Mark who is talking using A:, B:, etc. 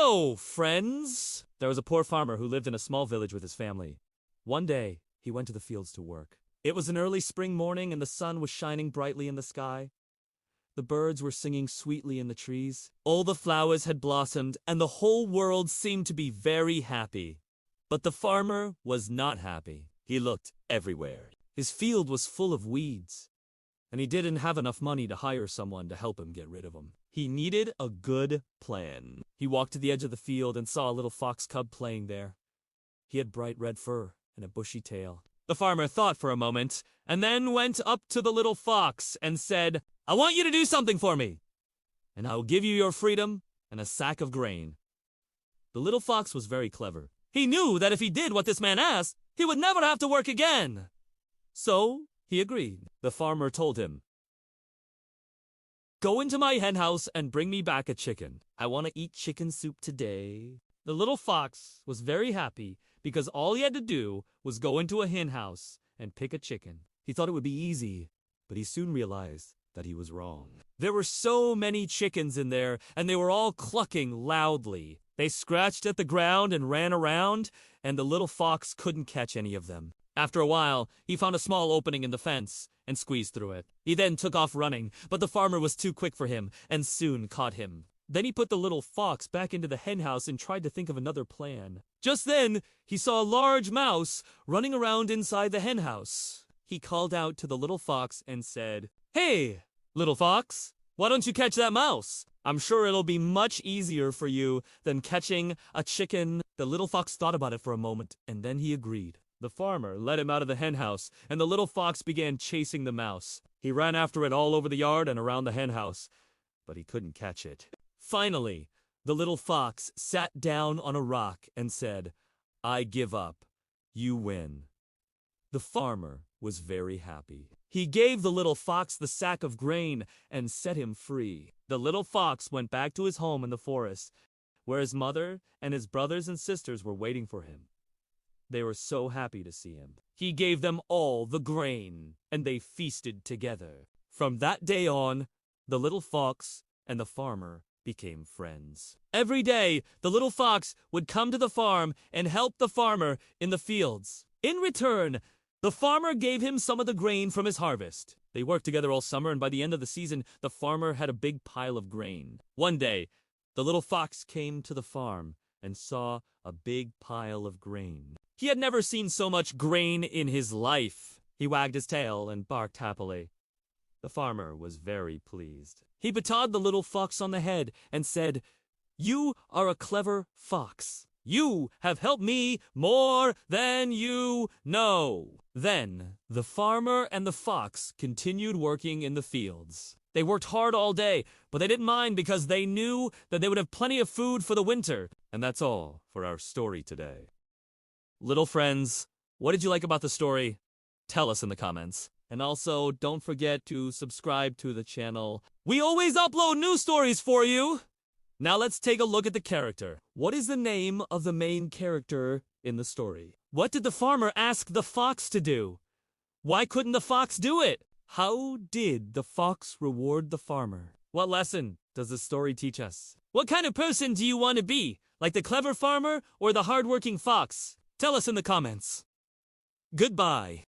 A: Hello, friends! There was a poor farmer who lived in a small village with his family. One day, he went to the fields to work. It was an early spring morning and the sun was shining brightly in the sky. The birds were singing sweetly in the trees. All the flowers had blossomed and the whole world seemed to be very happy. But the farmer was not happy. He looked everywhere. His field was full of weeds, and he didn't have enough money to hire someone to help him get rid of them. He needed a good plan. He walked to the edge of the field and saw a little fox cub playing there. He had bright red fur and a bushy tail. The farmer thought for a moment, and then went up to the little fox and said, "I want you to do something for me, and I will give you your freedom and a sack of grain." The little fox was very clever. He knew that if he did what this man asked, he would never have to work again. So he agreed. The farmer told him, "Go into my hen house and bring me back a chicken. I want to eat chicken soup today." The little fox was very happy because all he had to do was go into a hen house and pick a chicken. He thought it would be easy, but he soon realized that he was wrong. There were so many chickens in there, and they were all clucking loudly. They scratched at the ground and ran around, and the little fox couldn't catch any of them. After a while, he found a small opening in the fence and squeezed through it. He then took off running, but the farmer was too quick for him and soon caught him. Then he put the little fox back into the hen house and tried to think of another plan. Just then, he saw a large mouse running around inside the hen house. He called out to the little fox and said, "Hey, little fox, why don't you catch that mouse? I'm sure it'll be much easier for you than catching a chicken." The little fox thought about it for a moment, and then he agreed. The farmer led him out of the hen house, and the little fox began chasing the mouse. He ran after it all over the yard and around the hen house, but he couldn't catch it. Finally, the little fox sat down on a rock and said, "I give up. You win." The farmer was very happy. He gave the little fox the sack of grain and set him free. The little fox went back to his home in the forest, where his mother and his brothers and sisters were waiting for him. They were so happy to see him. He gave them all the grain, and they feasted together. From that day on, the little fox and the farmer became friends. Every day, the little fox would come to the farm and help the farmer in the fields. In return, the farmer gave him some of the grain from his harvest. They worked together all summer, and by the end of the season, the farmer had a big pile of grain. One day, the little fox came to the farm and saw a big pile of grain. He had never seen so much grain in his life. He wagged his tail and barked happily. The farmer was very pleased. He patted the little fox on the head and said, "You are a clever fox. You have helped me more than you know." Then the farmer and the fox continued working in the fields. They worked hard all day, but they didn't mind because they knew that they would have plenty of food for the winter. And that's all for our story today. Little friends, what did you like about the story? Tell us in the comments. And also, don't forget to subscribe to the channel. We always upload new stories for you! Now let's take a look at the character. What is the name of the main character in the story? What did the farmer ask the fox to do? Why couldn't the fox do it? How did the fox reward the farmer? What lesson does the story teach us? What kind of person do you want to be? Like the clever farmer or the hardworking fox? Tell us in the comments. Goodbye.